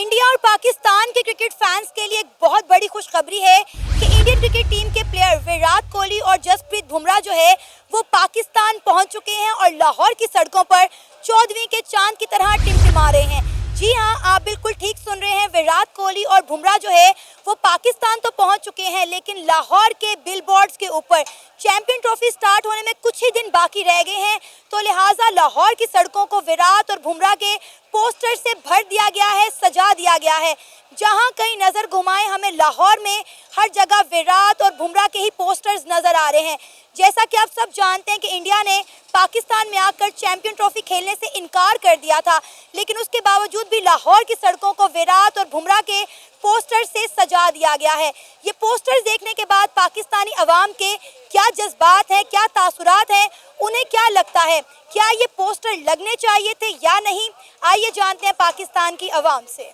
India और पाकिस्तान के cricket fans के लिए एक बहुत बड़ी खुशखबरी है कि इंडियन क्रिकेट टीम के प्लेयर विराट कोहली और जसप्रीत बुमराह जो है वो पाकिस्तान पहुंच चुके हैं और लाहौर की सड़कों पर 14वीं के चांद की तरह टिमटिमा रहे हैं। जी हाँ, आप बिल्कुल ठीक सुन रहे हैं। विराट कोहली और बुमराह जो है वो पाकिस्तान तो पहुंच चुके हैं, लेकिन लाहौर के बिलबोर्ड्स के ऊपर चैंपियन ट्रॉफी स्टार्ट होने में कुछ ही दिन बाकी रह गए हैं, तो लिहाजा लाहौर की सड़कों को विराट और बुमराह के पोस्टर से भर दिया गया है, सजा दिया गया है। जहां कहीं नजर घुमाएं हमें लाहौर में हर जगह विराट और बुमराह के ही पोस्टर्स नजर आ रहे हैं। जैसा कि आप सब जानते हैं कि इंडिया ने पाकिस्तान में आकर चैंपियन ट्रॉफी खेलने से इनकार कर दिया था, लेकिन उसके बावजूद भी लाहौर की सड़कों को विराट और बुमराह के पोस्टर से सजा दिया गया है। ये पोस्टर्स देखने के बाद पाकिस्तानी अवाम के क्या जज्बात हैं, क्या तासुरात हैं, उन्हें क्या लगता है, क्या ये पोस्टर लगने चाहिए थे या नहीं, आइए जानते हैं पाकिस्तान की अवाम से।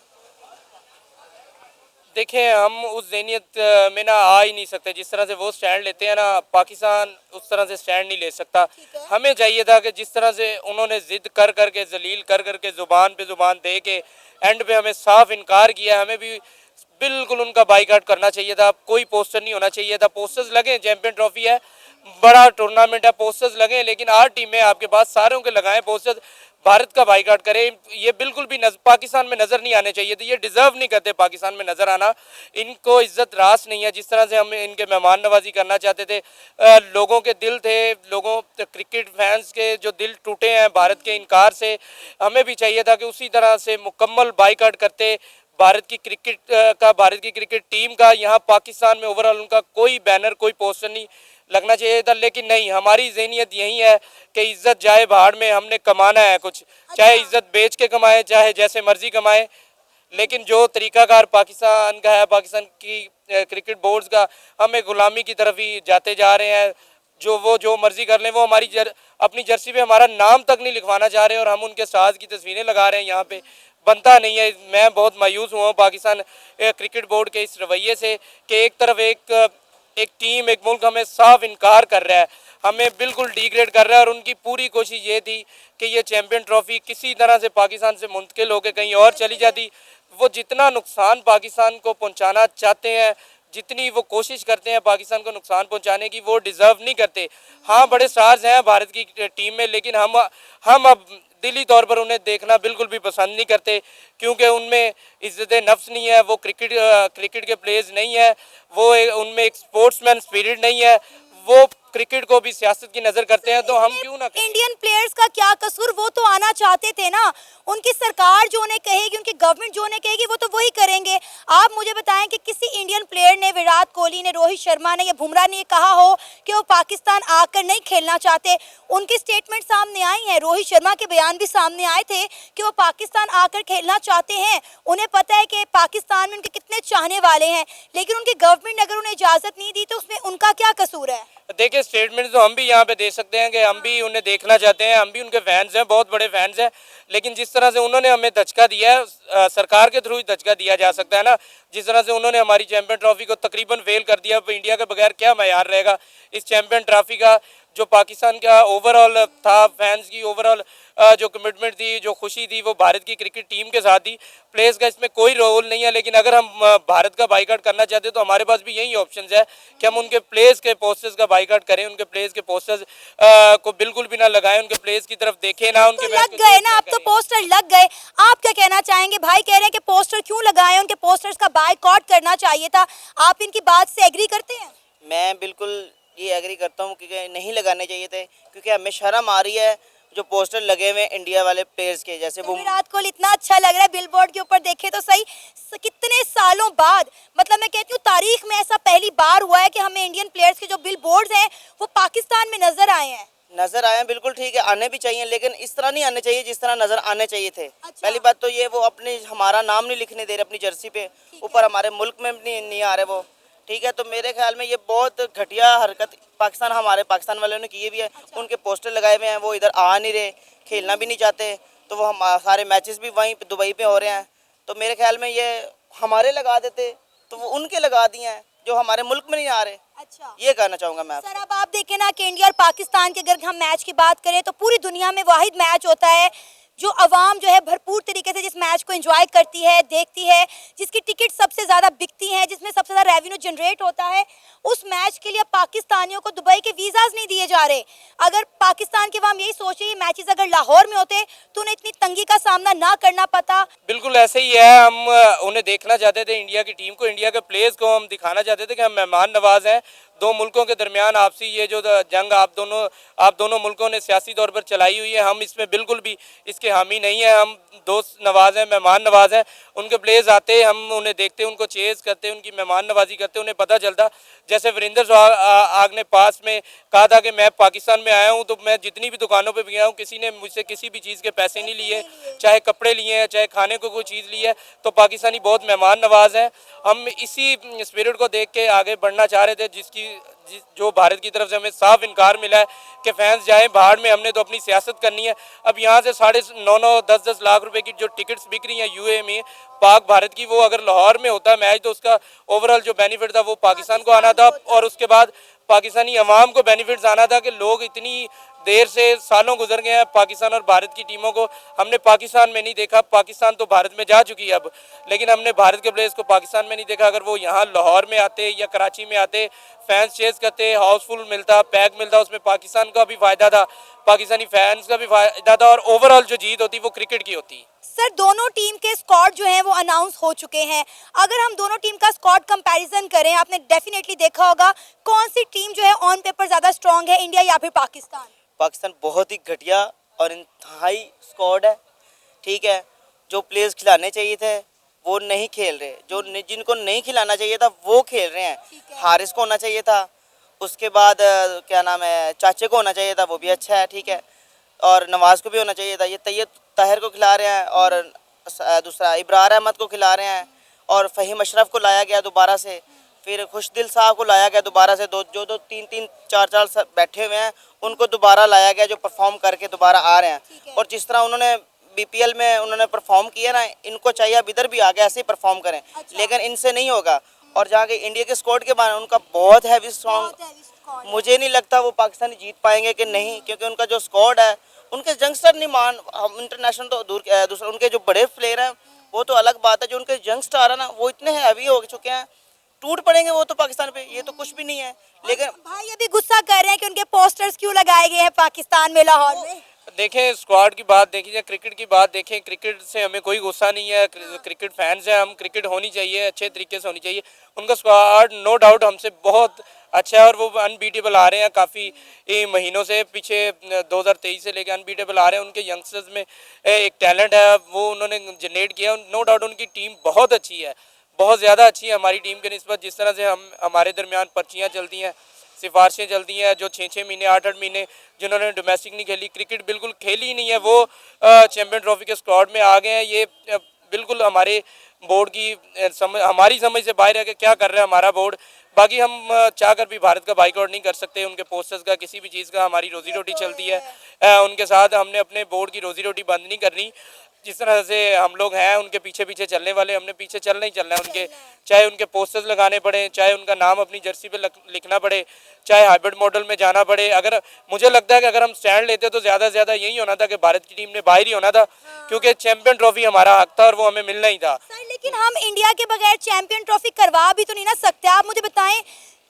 देखिए, हम उस ज़हनियत में ना आ ही नहीं सकते। जिस तरह से वो स्टैंड लेते हैं ना, पाकिस्तान उस तरह से स्टैंड नहीं ले सकता। हमें चाहिए था कि जिस तरह से उन्होंने ज़िद कर करके, जलील कर करके, ज़ुबान पे ज़ुबान दे के एंड पे हमें साफ इनकार किया, हमें भी बिल्कुल उनका बाइकआउट करना चाहिए था। कोई पोस्टर नहीं होना चाहिए था। पोस्टर्स लगे, चैंपियन ट्रॉफी है, बड़ा टूर्नामेंट है, पोस्टर्स लगे, लेकिन 8 टीमें आपके पास, सारों के लगाएं पोस्टर्स। भारत का बाइकआउट करें, ये बिल्कुल भी पाकिस्तान में नज़र नहीं आने चाहिए थे। ये डिज़र्व नहीं करते पाकिस्तान में नज़र आना। इनको इज्जत रास नहीं है। जिस तरह से हम इनके मेहमान नवाजी करना चाहते थे, लोगों के दिल थे, लोगों क्रिकेट फैंस के जो दिल टूटे हैं भारत के इनकार से, हमें भी चाहिए था कि उसी तरह से मुकम्मल बाइकआउट करते। भारत की क्रिकेट टीम का यहाँ पाकिस्तान में ओवरऑल उनका कोई बैनर, कोई पोस्टर नहीं लगना चाहिए था, लेकिन नहीं, हमारी ज़हनियत यही है कि इज्जत जाए भाड़ में, हमने कमाना है कुछ, चाहे इज्जत बेच के कमाए, चाहे जैसे मर्जी कमाए, लेकिन जो तरीकाकार पाकिस्तान का है, पाकिस्तान की क्रिकेट बोर्ड्स का, हमें गुलामी की तरफ ही जाते जा रहे हैं। जो मर्जी कर लें, वो हमारी अपनी जर्सी पे हमारा नाम तक नहीं लिखवाना चाह रहे हैं और हम उनके साथ की तस्वीरें लगा रहे हैं यहाँ पे। बनता नहीं है। मैं बहुत मायूस हुआ हूँ पाकिस्तान क्रिकेट बोर्ड के इस रवैये से कि एक तरफ एक टीम, एक मुल्क हमें साफ इनकार कर रहा है, हमें बिल्कुल डिग्रेड कर रहा है, और उनकी पूरी कोशिश ये थी कि ये चैंपियन ट्रॉफी किसी तरह से पाकिस्तान से मुंतकिल होकर कहीं और चली जाती। वो जितना नुकसान पाकिस्तान को पहुंचाना चाहते हैं, जितनी वो कोशिश करते हैं पाकिस्तान को नुकसान पहुंचाने की, वो डिज़र्व नहीं करते। हाँ, बड़े स्टार्स हैं भारत की टीम में, लेकिन हम अब दिली तौर पर उन्हें देखना बिल्कुल भी पसंद नहीं करते, क्योंकि उनमें इज्जत नफ्स नहीं है, वो क्रिकेट के प्लेयर्स नहीं है, वो उनमें एक स्पोर्ट्समैन स्पिरिट नहीं है, वो क्रिकेट को भी सियासत की नज़र करते हैं। तो हम क्यों ना, इंडियन प्लेयर्स का क्या कसूर, वो तो आना चाहते थे ना। उनकी सरकार जो उन्हें कहेगी, उनकी गवर्नमेंट जो उन्हें कहेगी, वो तो वही करेंगे। आप मुझे बताएं कि किसी इंडियन प्लेयर ने, विराट कोहली ने, रोहित शर्मा ने या बुमराह ने कहा हो कि वो पाकिस्तान आकर नहीं खेलना चाहते। उनकी स्टेटमेंट सामने आई है, रोहित शर्मा के बयान भी सामने आए थे कि वो पाकिस्तान आकर खेलना चाहते हैं। उन्हें पता है कि पाकिस्तान में उनके कितने चाहने वाले हैं, लेकिन उनकी गवर्नमेंट ने अगर उन्हें इजाज़त नहीं दी तो उसमें उनका क्या कसूर है? देखिए, स्टेटमेंट तो हम भी यहाँ पे दे सकते हैं कि हम भी उन्हें देखना चाहते हैं, हम भी उनके फैंस हैं, बहुत बड़े फैंस हैं, लेकिन जिस तरह से उन्होंने हमें धचका दिया है, सरकार के थ्रू ही धचका दिया जा सकता है ना। जिस तरह से उन्होंने हमारी चैंपियन ट्रॉफी को तकरीबन फेल कर दिया, अब इंडिया के बगैर क्या मयार रहेगा इस चैंपियन ट्रॉफी का। जो पाकिस्तान का ओवरऑल था, फैंस की ओवरऑल जो कमिटमेंट थी, जो खुशी थी, वो भारत की क्रिकेट टीम के साथ थी। प्लेयर्स का इसमें कोई रोल नहीं है, लेकिन अगर हम भारत का बाइकआउट करना चाहते हैं तो हमारे पास भी यही ऑप्शंस है कि हम उनके प्लेयर्स के पोस्टर्स का बाइकआउट करें, उनके प्लेयर्स के पोस्टर्स को बिल्कुल भी ना लगाएं, उनके प्लेयर्स की तरफ देखें ना, उनके लग गए ना, अब तो पोस्टर लग गए। आप क्या कहना चाहेंगे? भाई कह रहे हैं कि पोस्टर क्यों लगाए, उनके पोस्टर्स का बाइकआउट करना चाहिए था। आप इनकी बात से एग्री करते हैं? मैं बिल्कुल ये एग्री करता हूँ कि नहीं लगाने चाहिए थे, क्योंकि हमें शर्म आ रही है जो पोस्टर लगे हुए इंडिया वाले प्लेयर्स के, जैसे विराट कोहली इतना अच्छा लग रहा है बिलबोर्ड के ऊपर, देखे तो सही, कितने सालों बाद, मतलब मैं कहती हूँ तारीख में ऐसा पहली बार हुआ है कि हमें इंडियन प्लेयर्स के जो बिलबोर्ड्स हैं वो पाकिस्तान में नजर आए हैं। बिल्कुल ठीक है, आने भी चाहिए, लेकिन इस तरह नहीं आने चाहिए जिस तरह नजर आने चाहिए थे। अच्छा। पहली बात तो ये, वो अपने हमारा नाम नहीं लिखने दे रहे अपनी जर्सी पे, ऊपर हमारे मुल्क में नहीं आ रहे वो, ठीक है। तो मेरे ख्याल में ये बहुत घटिया हरकत हमारे पाकिस्तान वालों ने की भी है। अच्छा। उनके पोस्टर लगाए हुए हैं, वो इधर आ नहीं रहे, खेलना भी नहीं चाहते, तो वो हम सारे मैचेस भी वहीं दुबई पे हो रहे हैं। तो मेरे ख्याल में ये हमारे लगा देते तो वो उनके लगा दिए हैं जो हमारे मुल्क में नहीं आ रहे। अच्छा, ये कहना चाहूँगा मैं। सर, अब आप देखें ना कि इंडिया और पाकिस्तान के अगर हम मैच की बात करें तो पूरी दुनिया में वाहिद मैच होता है जो अवाम जो है भरपूर तरीके से जिस मैच को एंजॉय करती है, देखती है, जिसकी टिकट सबसे ज़्यादा बिकती हैं, जिसमें सबसे ज़्यादा रेवेन्यू जनरेट होता है, उस मैच के लिए पाकिस्तानियों को दुबई के वीज़ाज नहीं दिए जा रहे। अगर पाकिस्तान के अवाम यही सोचे ये मैचेस अगर लाहौर में होते तो उन्हें इतनी तंगी का सामना ना करना पता। बिल्कुल ऐसे ही है। हम उन्हें देखना चाहते थे, इंडिया की टीम को, इंडिया के प्लेयर्स को हम दिखाना चाहते थे कि हम मेहमान नवाज हैं। दो मुल्कों के दरमियान आपसी ये जो जंग आप दोनों मुल्कों ने सियासी तौर पर चलाई हुई है, हम इसमें बिल्कुल भी इसके हामी नहीं है। हम दोस्त नवाज हैं, मेहमान नवाज हैं। उनके प्लेयर्स आते, हम उन्हें देखते, उनको चेज़ करते, उनकी मेहमान नवाजी करते, उन्हें पता चलता। जैसे वीरेंद्र सहवाग ने पास में कहा था कि मैं पाकिस्तान में आया हूँ तो मैं जितनी भी दुकानों पे भी गया हूँ, किसी ने मुझसे किसी भी चीज़ के पैसे नहीं लिए, चाहे कपड़े लिए हैं, चाहे खाने को कोई चीज़ ली है। तो पाकिस्तानी बहुत मेहमान नवाज हैं। हम इसी स्पिरिट को देख के आगे बढ़ना चाह रहे थे, जो भारत की तरफ से हमें साफ इनकार मिला है कि फैंस जाएं बाहर में, हमने तो अपनी सियासत करनी है। अब यहाँ से 9.5 10 लाख रुपए की जो टिकट्स बिक रही हैं यूए में पाक भारत की, वो अगर लाहौर में होता मैच तो उसका ओवरऑल जो बेनिफिट था वो पाकिस्तान को आना था, और उसके बाद पाकिस्तानी अवाम को बेनिफिट्स आना था कि लोग इतनी देर से सालों गुजर गए हैं पाकिस्तान और भारत की टीमों को हमने पाकिस्तान में नहीं देखा। पाकिस्तान तो भारत में जा चुकी है अब, लेकिन हमने भारत के प्लेयर्स को पाकिस्तान में नहीं देखा। अगर वो यहाँ लाहौर में आते या कराची में आते, फैंस चेस करते, हाउसफुल मिलता, पैक मिलता, उसमें पाकिस्तान का भी फायदा था, पाकिस्तानी फैंस का भी फायदा था, और ओवरऑल जो जीत होती वो क्रिकेट की होती। सर दोनों टीम के स्क्वाड जो हैं वो अनाउंस हो चुके हैं। अगर हम दोनों टीम का स्क्वाड कंपैरिजन करें, आपने डेफिनेटली देखा होगा कौन सी टीम जो है ऑन पेपर ज़्यादा स्ट्रांग है, इंडिया या फिर पाकिस्तान? पाकिस्तान बहुत ही घटिया और इंतहाई स्क्वाड है, ठीक है। जो प्लेयर्स खिलाने चाहिए थे वो नहीं खेल रहे, जिनको नहीं खिलाना चाहिए था वो खेल रहे हैं। हारिस को होना चाहिए था, उसके बाद क्या नाम है, चाचे को होना चाहिए था, वो भी अच्छा है, ठीक है, और नवाज को भी होना चाहिए था। ये तैयब ताहिर को खिला रहे हैं, और दूसरा इब्रार अहमद को खिला रहे हैं, और फ़हीम अशरफ को लाया गया दोबारा से, फिर खुशदिल साहब को लाया गया दोबारा से, दो 3-4 बैठे हुए हैं उनको दोबारा लाया गया, जो परफॉर्म करके दोबारा आ रहे हैं। और जिस तरह उन्होंने बीपीएल में उन्होंने परफॉर्म किया ना, इनको चाहिए अब इधर भी आगे ऐसे ही परफॉर्म करें। लेकिन इनसे नहीं होगा। और जहाँ के इंडिया के स्क्वाड के बारे में उनका बहुत हैवी स्ट्रॉन्ग, मुझे नहीं लगता वो पाकिस्तानी जीत पाएंगे कि नहीं, क्योंकि उनका जो स्क्वाड है, उनके यंगस्टर नहीं मान, हम इंटरनेशनल तो दूर, दूसरा उनके जो बड़े प्लेयर हैं वो तो अलग बात है, जो उनके यंगस्टर है ना वो इतने हैवी हो चुके हैं, टूट पड़ेंगे वो तो पाकिस्तान पे, ये तो कुछ भी नहीं है। लेकिन भाई अभी गुस्सा कर रहे हैं कि उनके पोस्टर्स क्यों लगाए गए हैं पाकिस्तान में, लाहौर में। देखें स्क्वाड की बात देखी जाए, क्रिकेट की बात देखें, क्रिकेट से हमें कोई गुस्सा नहीं है, क्रिकेट फैंस हैं हम, क्रिकेट होनी चाहिए, अच्छे तरीके से होनी चाहिए। उनका स्क्वाड नो डाउट हमसे बहुत अच्छा है, और वो अनबीटेबल आ रहे हैं काफ़ी महीनों से, पीछे 2023 से लेकर अनबीटेबल आ रहे हैं। उनके यंगस्टर्स में एक टैलेंट है, वो उन्होंने जनरेट किया। नो डाउट उनकी टीम बहुत अच्छी है, बहुत ज़्यादा अच्छी है हमारी टीम के निस्बत। जिस तरह से हमारे दरमियान पर्चियाँ चलती हैं, सिफारिशें चलती हैं, जो 6-6 महीने 8-8 महीने जिन्होंने डोमेस्टिक नहीं खेली, क्रिकेट बिल्कुल खेली ही नहीं है, वो चैम्पियन ट्रॉफी के स्क्वाड में आ गए हैं। ये बिल्कुल हमारे बोर्ड की हमारी समझ से बाहर है कि क्या कर रहा है हमारा बोर्ड। बाकी हम चाहकर भी भारत का बाइकआउट नहीं कर सकते, उनके पोस्टर्स का, किसी भी चीज़ का। हमारी रोजी रोटी चलती है उनके साथ, हमने अपने बोर्ड की रोजी रोटी बंद नहीं करनी। जिस तरह से हम लोग हैं उनके पीछे पीछे चलने वाले, हमने पीछे चलना ही चलना है उनके, चाहे उनके पोस्टर्स लगाने पड़े, चाहे उनका नाम अपनी जर्सी पे लिखना पड़े, चाहे हाइब्रिड मॉडल में जाना पड़े। अगर मुझे लगता है कि अगर हम स्टैंड लेते तो ज़्यादा से ज़्यादा यही होना था कि भारत की टीम ने बाहर ही होना था, क्योंकि चैंपियन ट्रॉफी हमारा हक था और वो हमें मिलना ही था। सर लेकिन हम इंडिया के बगैर चैंपियन ट्रॉफी करवा भी तो नहीं ना सकते। आप मुझे बताएं,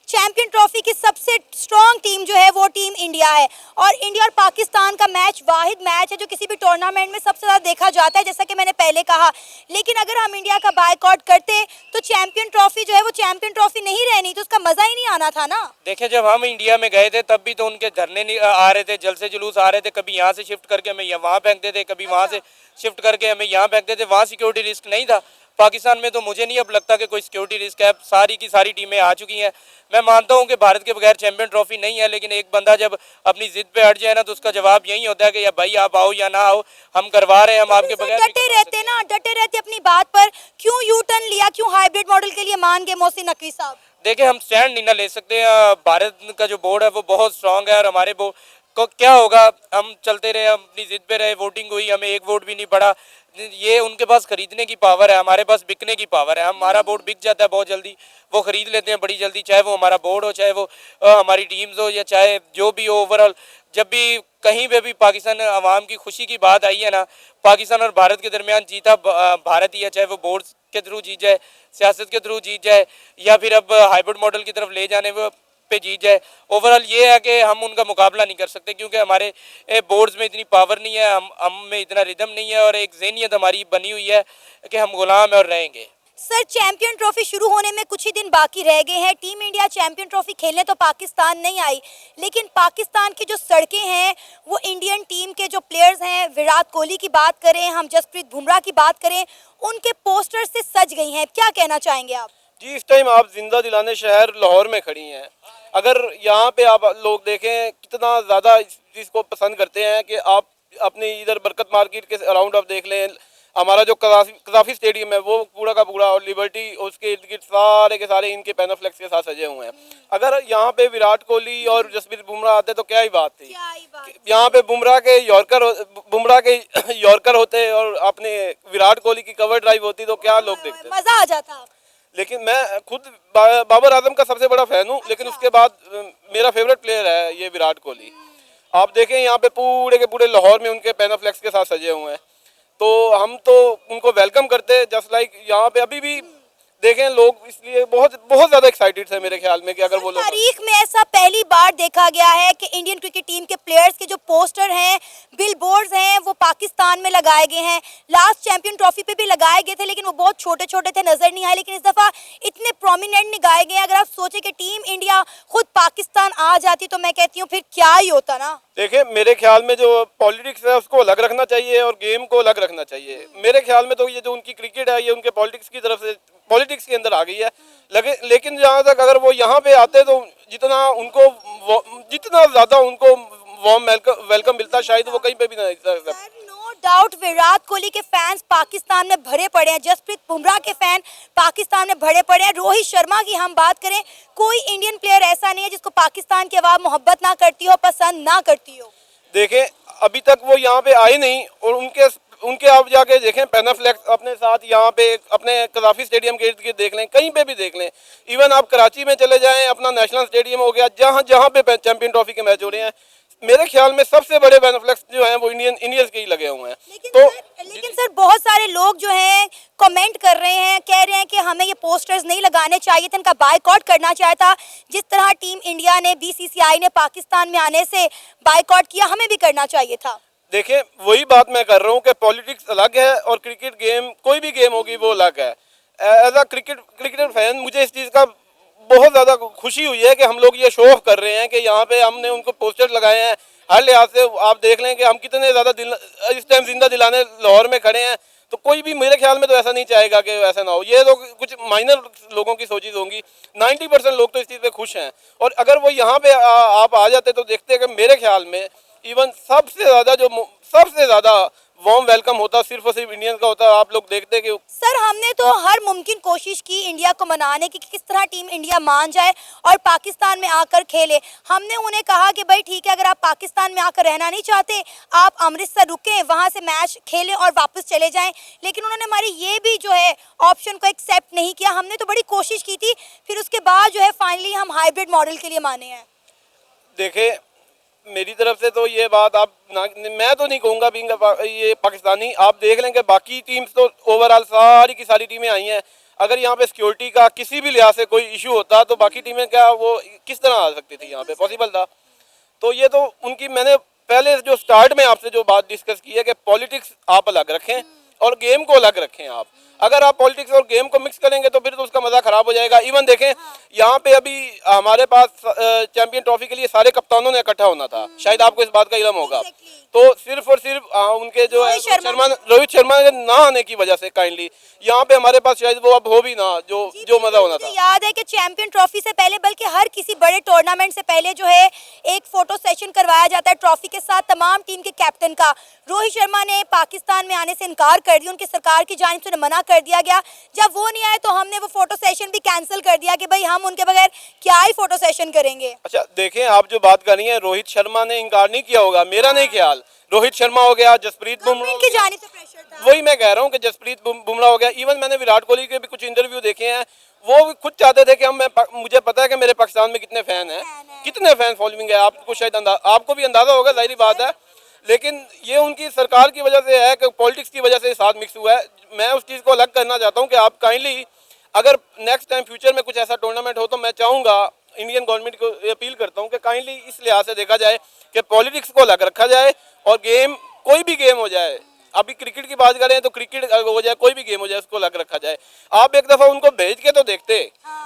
चैंपियन ट्रॉफी की सबसे स्ट्रॉन्ग टीम जो है वो टीम इंडिया है, और इंडिया और पाकिस्तान का मैच वाहिद मैच है जो किसी भी टूर्नामेंट में सबसे ज़्यादा देखा जाता है, जैसा कि मैंने पहले कहा। लेकिन अगर हम इंडिया का बायकॉट करते तो चैंपियन ट्रॉफी जो है वो चैंपियन ट्रॉफी नहीं रहनी, तो उसका मज़ा ही नहीं आना था ना। देखिए जब हम इंडिया में गए थे तब भी तो उनके धरने आ रहे थे, जलसे जुलूस आ रहे थे, कभी यहाँ से शिफ्ट करके हमें वहाँ फेंकते थे, कभी वहाँ से शिफ्ट करके हमें यहाँ फेंकते थे। वहाँ सिक्योरिटी रिस्क नहीं था। पाकिस्तान में तो मुझे नहीं अब लगता कि कोई सिक्योरिटी रिस्क है, सारी की सारी टीमें आ चुकी हैं। मैं मानता हूं कि भारत के बगैर चैंपियन ट्रॉफी नहीं है, लेकिन एक बंदा जब अपनी जिद पे अड़ जाए ना तो उसका जवाब यही होता है कि या भाई आप आओ या ना आओ, हम करवा रहे हैं, हम आपके बगैर डटे रहते ना, डटे रहते अपनी बात पर। क्यों यू टर्न लिया, क्यों हाइब्रिड मॉडल के लिए मान गए मोहसिन नकवी साहब? देखिए हम स्टैंड नहीं ना ले सकते। भारत का जो बोर्ड है वो बहुत स्ट्रांग है, और हमारे बोर्ड को क्या होगा, हम चलते रहे, हम अपनी जिद पे रहे, वोटिंग हुई, हमें एक वोट भी नहीं पड़ा। ये उनके पास खरीदने की पावर है, हमारे पास बिकने की पावर है। हमारा बोर्ड बिक जाता है बहुत जल्दी, वो खरीद लेते हैं बड़ी जल्दी, चाहे वो हमारा बोर्ड हो, चाहे वो हमारी टीम्स हो, या चाहे जो भी हो। ओवरऑल जब भी कहीं पे भी पाकिस्तान अवाम की खुशी की बात आई है ना, पाकिस्तान और भारत के दरमियान जीता भारत ही है, चाहे वो बोर्ड के थ्रू जीत जाए, सियासत के थ्रू जीत जाए, या फिर अब हाइब्रिड मॉडल की तरफ ले जाने पे जीत जाए। ओवरऑल ये है कि हम उनका मुकाबला नहीं कर सकते, क्योंकि हमारे बोर्ड्स में इतनी पावर नहीं है, हम में इतना रिदम नहीं है, और एक ज़हनियत हमारी बनी हुई है कि हम गुलाम है और रहेंगे। सर, चैंपियन ट्रॉफी शुरू होने में कुछ ही दिन बाकी रह गए हैं। टीम इंडिया चैंपियन ट्रॉफी खेलने तो पाकिस्तान नहीं आई, लेकिन पाकिस्तान की जो सड़कें हैं वो इंडियन टीम के जो प्लेयर्स हैं, विराट कोहली की बात करें, हम जसप्रीत बुमराह की बात करें, उनके पोस्टर से सज गई हैं। क्या कहना चाहेंगे आप? जी, इस टाइम आप जिंदा दिलाने शहर लाहौर में खड़ी हैं। अगर यहाँ पे आप लोग देखें कितना ज़्यादा इस चीज़ को पसंद करते हैं कि आप अपनी इधर बरकत मार्केट के अराउंड आप देख लें, हमारा जो कज़ाफ़ी स्टेडियम है वो पूरा का पूरा, और लिबर्टी उसके इर्द गिर्द सारे के सारे इनके पैनाफ्लेक्स के साथ सजे हुए हैं। अगर यहाँ पे विराट कोहली और जसप्रीत बुमराह आते तो क्या ही बात थी। यहाँ पे बुमराह के यॉर्कर होते और अपने विराट कोहली की कवर ड्राइव होती तो क्या लोग देखते। मजा आ जाता। लेकिन मैं खुद बाबर आजम का सबसे बड़ा फैन हूँ, लेकिन उसके बाद मेरा फेवरेट प्लेयर है ये विराट कोहली। आप देखें यहाँ पे पूरे के पूरे लाहौर में उनके पैनाफ्लेक्स के साथ सजे हुए हैं, तो हम तो उनको वेलकम करते हैं। जस्ट लाइक यहाँ पे अभी भी देखें लोग, इसलिए बहुत बहुत ज़्यादा एक्साइटेड थे मेरे ख्याल में कि अगर वो लोग, तारीख में ऐसा पहली बार देखा गया है कि इंडियन क्रिकेट टीम के प्लेयर्स के जो पोस्टर हैं, बिल बोर्ड्स हैं, वो पाकिस्तान में लगाए गए हैं। लास्ट चैंपियन ट्रॉफी पे भी लगाए गए थे, लेकिन वो बहुत छोटे छोटे थे, नजर नहीं आए, लेकिन इस दफ़ा इतने प्रोमिनेंट लगाए गए हैं। अगर आप सोचे कि टीम इंडिया खुद पाकिस्तान आ जाती तो मैं कहती हूँ फिर क्या ही होता ना। देखिए मेरे ख्याल में जो पॉलिटिक्स है उसको अलग रखना चाहिए और गेम को अलग रखना चाहिए। मेरे ख्याल में तो ये जो उनकी क्रिकेट है ये उनके पॉलिटिक्स की तरफ से, पॉलिटिक्स के अंदर आ गई है। लेकिन जहाँ तक अगर वो यहाँ पे आते तो जितना ज़्यादा उनको वार्म वेलकम मिलता, शायद वो कहीं पे भी नहीं सकता। नो डाउट विराट कोहली के फैंस पाकिस्तान में भरे पड़े हैं, जसप्रीत बुमराह के फैन पाकिस्तान में भरे पड़े हैं। रोहित शर्मा की हम बात करें, कोई इंडियन प्लेयर ऐसा नहीं है जिसको पाकिस्तान की आवाम मोहब्बत ना करती हो, पसंद ना करती हो। देखें अभी तक वो यहाँ पे आए नहीं, और उनके आप जाके देखें पैनाफ्लेक्स अपने साथ यहाँ पे अपने कज़ाफ़ी स्टेडियम के इर्द गिर्द देख लें, कहीं पे भी देख लें। इवन आप कराची में चले जाएं, अपना नेशनल स्टेडियम हो गया, जहाँ पे चैंपियन ट्रॉफी के मैच हो रहे हैं, मेरे ख्याल में सबसे बड़े पैनाफ्लेक्स जो हैं वो इंडियंस के ही लगे हुए हैं। लेकिन सर बहुत सारे लोग जो हैं कमेंट कर रहे हैं, कह रहे हैं कि हमें ये पोस्टर्स नहीं लगाने चाहिए थे, इनका बायकॉट करना चाहिए था। जिस तरह टीम इंडिया ने, BCCI ने पाकिस्तान में आने से बायकॉट किया, हमें भी करना चाहिए था। देखिए वही बात मैं कर रहा हूँ कि पॉलिटिक्स अलग है और क्रिकेट गेम, कोई भी गेम होगी वो अलग है। एज अ क्रिकेटर फैन मुझे इस चीज़ का बहुत ज़्यादा खुशी हुई है कि हम लोग ये शो ऑफ कर रहे हैं कि यहाँ पे हमने उनको पोस्टर लगाए हैं। हर लिहाज से आप देख लें कि हम कितने ज़्यादा इस टाइम जिंदा दिलाने लाहौर में खड़े हैं, तो कोई भी मेरे ख्याल में तो ऐसा नहीं चाहेगा कि ऐसा ना हो। ये तो कुछ माइनर लोगों की सोचें होंगी, 90% लोग तो इस चीज़ पे खुश हैं। और अगर वो यहाँ पे आप आ जाते तो देखते हैं कि मेरे ख्याल में इवन सबसे ज़्यादा वार्म वेलकम होता सिर्फ और सिर्फ इंडियन का होता। आप लोग देखते कि सर हमने तो हर मुमकिन कोशिश की इंडिया को मनाने की कि किस तरह टीम इंडिया मान जाए और पाकिस्तान में आकर खेले। हमने उन्हें कहा कि भाई ठीक है, अगर आप पाकिस्तान में आकर रहना नहीं चाहते, आप अमृतसर रुकें, वहाँ से मैच खेलें और वापस चले जाएं। लेकिन उन्होंने हमारी ये भी जो है ऑप्शन को एक्सेप्ट नहीं किया। हमने तो बड़ी कोशिश की थी, फिर उसके बाद जो है फाइनली हम हाइब्रिड मॉडल के लिए माने हैं। देखे मेरी तरफ से तो ये बात मैं तो नहीं कहूँगा बीइंग ये पाकिस्तानी। आप देख लें कि बाकी टीम्स तो ओवरऑल सारी की सारी टीमें आई हैं। अगर यहाँ पे सिक्योरिटी का किसी भी लिहाज से कोई इशू होता तो बाकी टीमें क्या वो किस तरह आ सकती थी, यहाँ पे पॉसिबल था। तो ये तो उनकी, मैंने पहले जो स्टार्ट में आपसे जो बात डिस्कस की है कि पॉलिटिक्स आप अलग रखें और गेम को अलग रखें। आप अगर आप पॉलिटिक्स और गेम को मिक्स करेंगे तो फिर तो उसका मज़ा ख़राब हो जाएगा। इवन देखें यहाँ पे अभी हमारे पास चैंपियन ट्रॉफी के लिए सारे कप्तानों ने इकट्ठा होना था, शायद आपको इस बात का इल्म होगा। तो सिर्फ और सिर्फ उनके जो है रोहित शर्मा के ना आने की वजह से काइंडली यहाँ पे हमारे पास शायद वो अब हो भी ना जो मज़ा होना था। याद है कि चैंपियन ट्रॉफी से पहले, बल्कि हर किसी बड़े टूर्नामेंट से पहले जो है एक फोटो सेशन करवाया जाता है ट्रॉफी के साथ तमाम टीम के कैप्टन का। रोहित शर्मा ने पाकिस्तान में आने से इनकार कर दिया, उनकी सरकार की जानिब से मना कर दिया गया। जब वो नहीं आए तो हमने वो फोटो सेशन भी कैंसिल कर दिया कि भाई हम उनके बगैर क्या ही फोटो सेशन करेंगे। अच्छा देखें, आप जो बात कर रही हैं रोहित शर्मा ने इनकार नहीं किया होगा, मेरा नहीं ख्याल, रोहित शर्मा हो गया, जसप्रीत बुमराह गवर्नमेंट की जानिब से प्रेशर था। वही मैं कह रहा हूँ कि जसप्रीत बुमराह हो गया। इवन मैंने विराट कोहली के भी कुछ इंटरव्यू देखे हैं, वो भी खुद चाहते थे कि मुझे पता है कि मेरे पाकिस्तान में कितने फैन हैं, कितने फैन फॉलोइंग है, आपको शायद आपको भी अंदाजा होगा, जाहिर बात है। लेकिन ये उनकी सरकार की वजह से है कि पॉलिटिक्स की वजह से साथ मिक्स हुआ है। मैं उस चीज़ को अलग करना चाहता हूँ कि आप काइंडली अगर नेक्स्ट टाइम फ्यूचर में कुछ ऐसा टूर्नामेंट हो तो मैं चाहूँगा, इंडियन गवर्नमेंट को अपील करता हूँ कि काइंडली इस लिहाज से देखा जाए कि पॉलिटिक्स को अलग रखा जाए और गेम कोई भी गेम हो जाए, अभी क्रिकेट की बात करें तो क्रिकेट हो जाए, कोई भी गेम हो जाए, उसको अलग रखा जाए। आप एक दफ़ा उनको भेज के तो देखते,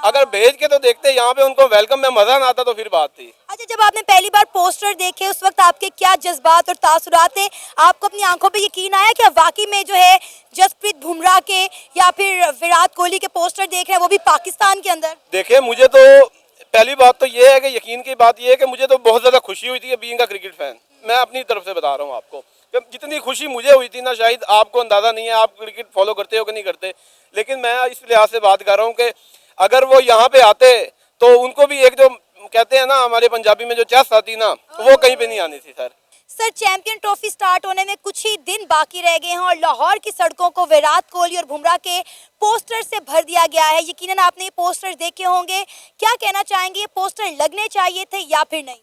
अगर भेज के तो देखते यहाँ पे उनको वेलकम में मज़ा ना आता तो फिर बात थी। अच्छा, जब आपने पहली बार पोस्टर देखे उस वक्त आपके क्या जज्बात और तासुरात थे? आपको अपनी आंखों पे यकीन आया कि वाकई में जो है जसप्रीत बुमराह के या फिर विराट कोहली के पोस्टर देख रहे हैं, वो भी पाकिस्तान के अंदर? देखिए, मुझे तो पहली बात तो ये है कि यकीन की बात ये है कि मुझे तो बहुत ज़्यादा खुशी हुई थी बीइंग अ क्रिकेट फैन। मैं अपनी तरफ से बता रहा हूँ आपको, जितनी खुशी मुझे हुई थी ना, शायद आपको अंदाज़ा नहीं है, आप क्रिकेट फॉलो करते हो कि नहीं करते। लेकिन मैं इस लिहाज से बात कर रहा हूँ कि अगर वो यहाँ पे आते तो उनको भी एक जो कहते हैं ना हमारे पंजाबी में जो चेस आती ना, वो कहीं पे नहीं आनी थी sir. Sir, champion trophy start होने में कुछ ही दिन बाकी रह गए हैं और लाहौर की सड़कों को विराट कोहली और बुमराह के पोस्टर से भर दिया गया है। यकीनन आपने ये पोस्टर देखे होंगे, क्या कहना चाहेंगे, ये पोस्टर लगने चाहिए थे या फिर नहीं?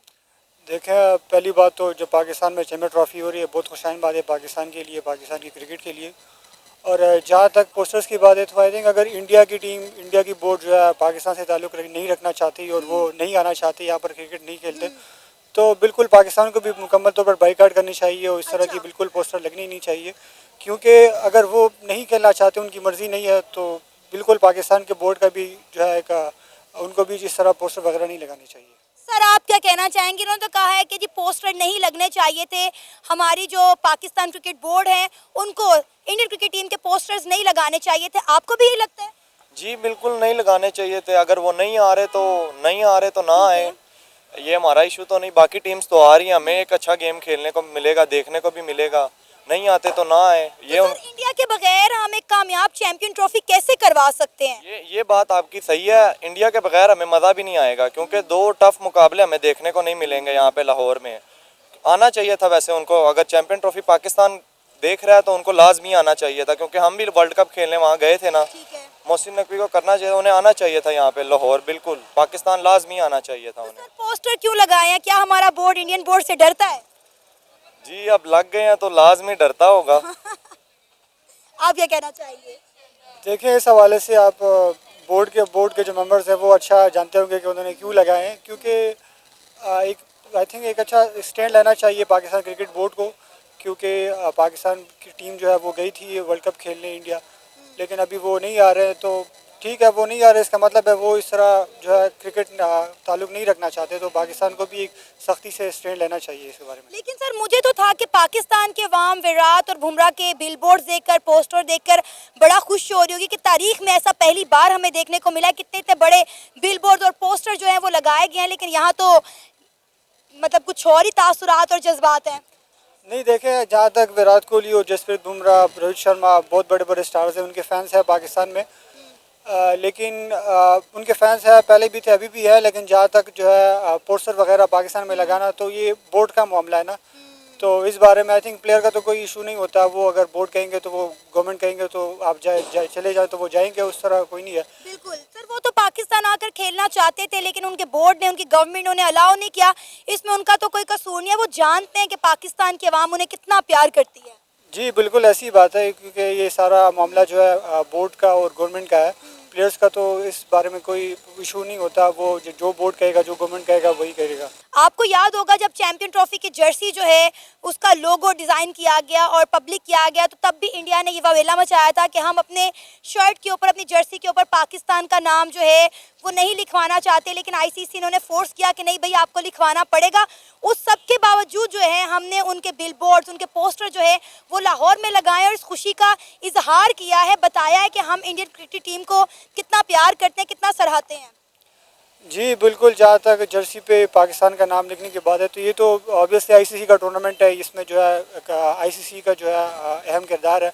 देखें, पहली बात तो जो पाकिस्तान में चैम्पियन ट्रॉफी हो रही है बहुत खुशाइन बात है पाकिस्तान के लिए, पाकिस्तान की क्रिकेट के लिए। और जहाँ तक पोस्टर्स की बात है तो आई थिंक अगर इंडिया की टीम, इंडिया की बोर्ड जो है पाकिस्तान से ताल्लुक़ नहीं रखना चाहती और वो नहीं आना चाहती, यहाँ पर क्रिकेट नहीं खेलते, तो बिल्कुल पाकिस्तान को भी मुकम्मल तौर पर बाइकाट करनी चाहिए और इस तरह की बिल्कुल पोस्टर लगनी नहीं चाहिए। क्योंकि अगर वो नहीं खेलना चाहते, उनकी मर्ज़ी नहीं है, तो बिल्कुल पाकिस्तान के बोर्ड का भी जो है उनको भी इस तरह पोस्टर वगैरह नहीं लगाने चाहिए। सर, आप क्या कहना चाहेंगे? उन्होंने तो कहा है कि जी पोस्टर नहीं लगने चाहिए थे, हमारी जो पाकिस्तान क्रिकेट बोर्ड है उनको इंडियन क्रिकेट टीम के पोस्टर्स नहीं लगाने चाहिए थे। आपको भी यही लगता है? जी बिल्कुल नहीं लगाने चाहिए थे। अगर वो नहीं आ रहे तो नहीं आ रहे तो ना आए, ये हमारा इशू तो नहीं। बाकी टीम्स तो आ रही हैं, हमें एक अच्छा गेम खेलने को मिलेगा, देखने को भी मिलेगा। नहीं आते तो ना आए। ये तो सर, इंडिया के बगैर हम एक कामयाब चैंपियन ट्रॉफी कैसे करवा सकते हैं? ये बात आपकी सही है। इंडिया के बगैर हमें मज़ा भी नहीं आएगा, क्योंकि दो टफ मुकाबले हमें देखने को नहीं मिलेंगे यहाँ पे लाहौर में। आना चाहिए था वैसे उनको, अगर चैंपियन ट्रॉफी पाकिस्तान देख रहा है तो उनको लाजमी आना चाहिए था, क्योंकि हम भी वर्ल्ड कप खेलने वहाँ गए थे ना। मोहसिन नकवी को करना चाहिए, उन्हें आना चाहिए था यहाँ पे लाहौर। बिल्कुल पाकिस्तान लाजमी आना चाहिए था उन्हें। पोस्टर क्यों लगाए हैं? क्या हमारा बोर्ड इंडियन बोर्ड से डरता है? जी अब लग गए हैं तो लाजमी डरता होगा। आप क्या कहना चाहेंगे? देखिए, इस हवाले से आप बोर्ड के जो मेंबर्स हैं वो अच्छा जानते होंगे कि उन्होंने क्यों लगाए हैं। क्योंकि एक आई थिंक एक अच्छा स्टैंड लेना चाहिए पाकिस्तान क्रिकेट बोर्ड को, क्योंकि पाकिस्तान की टीम जो है वो गई थी वर्ल्ड कप खेलने इंडिया, लेकिन अभी वो नहीं आ रहे हैं। तो ठीक है, वो नहीं आ रहे, इसका मतलब है वो इस तरह जो है क्रिकेट ताल्लुक़ नहीं रखना चाहते। तो पाकिस्तान को भी एक सख्ती से स्टैंड लेना चाहिए इस बारे में। लेकिन सर, मुझे तो था कि पाकिस्तान के वाम विराट और बुमराह के बिलबोर्ड देखकर, पोस्टर देखकर बड़ा खुश हो रही होगी कि तारीख में ऐसा पहली बार हमें देखने को मिला। कितने इतने बड़े बिलबोर्ड और पोस्टर जो हैं वो लगाए गए हैं, लेकिन यहाँ तो मतलब कुछ और ही तासुरात और जज्बात हैं। नहीं, देखें, जहाँ तक विराट कोहली और जसप्रीत बुमराह, रोहित शर्मा बहुत बड़े बड़े स्टार्स हैं, उनके फैंस हैं पाकिस्तान में। लेकिन उनके फैंस है, पहले भी थे, अभी भी है। लेकिन जहाँ तक जो है पोस्टर वगैरह पाकिस्तान में लगाना, तो ये बोर्ड का मामला है ना। तो इस बारे में आई थिंक प्लेयर का तो कोई इशू नहीं होता। वो अगर बोर्ड कहेंगे तो वो गवर्नमेंट कहेंगे तो आप चले जाए तो वो जाएंगे, उस तरह कोई नहीं है। बिल्कुल सर, वो तो पाकिस्तान आकर खेलना चाहते थे, लेकिन उनके बोर्ड ने, उनकी गवर्नमेंट उन्हें अलाउ नहीं किया। इसमें उनका तो कोई कसूर नहीं है। वो जानते हैं कि पाकिस्तान की आवाम उन्हें कितना प्यार करती है। जी बिल्कुल ऐसी बात है, क्योंकि ये सारा मामला जो है बोर्ड का और गवर्नमेंट का है। प्लेयर्स का तो इस बारे में कोई इशू नहीं होता। वो जो बोर्ड कहेगा, जो गवर्नमेंट कहेगा, वही करेगा। आपको याद होगा जब चैंपियन ट्रॉफी की जर्सी जो है उसका लोगो डिज़ाइन किया गया और पब्लिक किया गया, तो तब भी इंडिया ने ये वावेला मचाया था कि हम अपने शर्ट के ऊपर, अपनी जर्सी के ऊपर पाकिस्तान का नाम जो है वो नहीं लिखवाना चाहते। लेकिन आईसीसी ने फोर्स किया कि नहीं भाई, आपको लिखवाना पड़ेगा। उस सब के बावजूद जो है हमने उनके बिलबोर्ड्स, उनके पोस्टर जो है वो लाहौर में लगाए और इस खुशी का इजहार किया है, बताया है कि हम इंडियन क्रिकेट टीम को कितना प्यार करते हैं, कितना सराहते हैं। जी बिल्कुल, जहाँ तक जर्सी पे पाकिस्तान का नाम लिखने की बात है, तो ये तो ऑब्वियसली आईसीसी का टूर्नामेंट है। इसमें जो है आईसीसी का जो है अहम किरदार है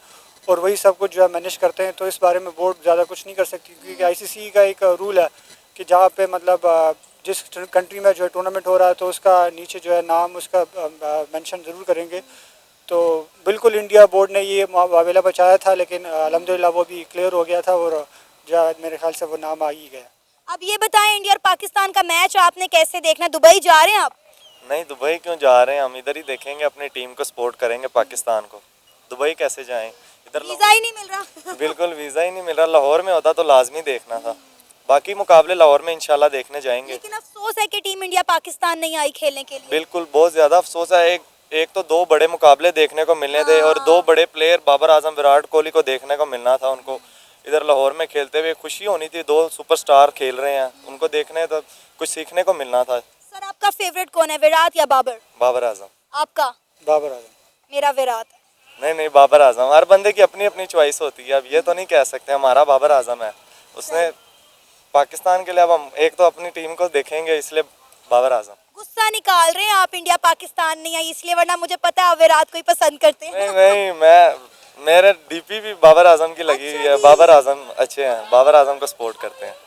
और वही सब कुछ जो है मैनेज करते हैं। तो इस बारे में बोर्ड ज़्यादा कुछ नहीं कर सकती, क्योंकि आईसीसी का एक रूल है कि जहाँ पे मतलब जिस कंट्री में जो है टूर्नामेंट हो रहा है तो उसका नीचे जो है नाम उसका मेंशन ज़रूर करेंगे। तो बिल्कुल इंडिया बोर्ड ने ये मामला बचाया था, लेकिन अल्हम्दुलिल्लाह वो भी क्लियर हो गया था और जो मेरे ख्याल से वो नाम आ ही गया। अब ये बताएं, इंडिया और पाकिस्तान का मैच आपने कैसे देखना? दुबई जा रहे हैं आप? नहीं, दुबई क्यों जा रहे हैं, हम इधर ही देखेंगे, अपनी टीम को सपोर्ट करेंगे पाकिस्तान को। दुबई कैसे जाएं, इधर वीजा ही नहीं मिल रहा। बिल्कुल वीज़ा ही नहीं मिल रहा। लाहौर में होता तो लाजमी देखना था, बाकी मुकाबले लाहौर में इंशाल्लाह देखने जाएंगे। लेकिन अफसोस है कि टीम इंडिया पाकिस्तान नहीं आई खेलने के लिए। बिल्कुल, बहुत ज़्यादा अफसोस है। एक तो दो बड़े मुकाबले देखने को मिलने थे और दो बड़े प्लेयर बाबर आजम विराट कोहली को देखने को मिलना था उनको इधर लाहौर में खेलते हुए। खुशी होनी थी, दो सुपरस्टार खेल रहे हैं, उनको देखने तो कुछ सीखने को मिलना था। सर आपका फेवरेट कौन है, विराट या बाबर? बाबर आजम। आपका? बाबर आजम। मेरा विराट। नहीं, बाबर आजम। हर बंदे की अपनी अपनी चॉइस होती है, अब ये तो नहीं कह सकते हमारा बाबर आजम है। उसने पाकिस्तान के लिए, अब हम एक तो अपनी टीम को देखेंगे, इसलिए बाबर आजम। गुस्सा निकाल रहे हैं आप, इंडिया पाकिस्तान नहीं आई इसलिए, वरना मुझे पता है आप विराट को ही पसंद करते हैं। नहीं, मेरे डीपी भी बाबर आजम की लगी हुई है। बाबर आजम अच्छे हैं, बाबर आजम को सपोर्ट करते हैं।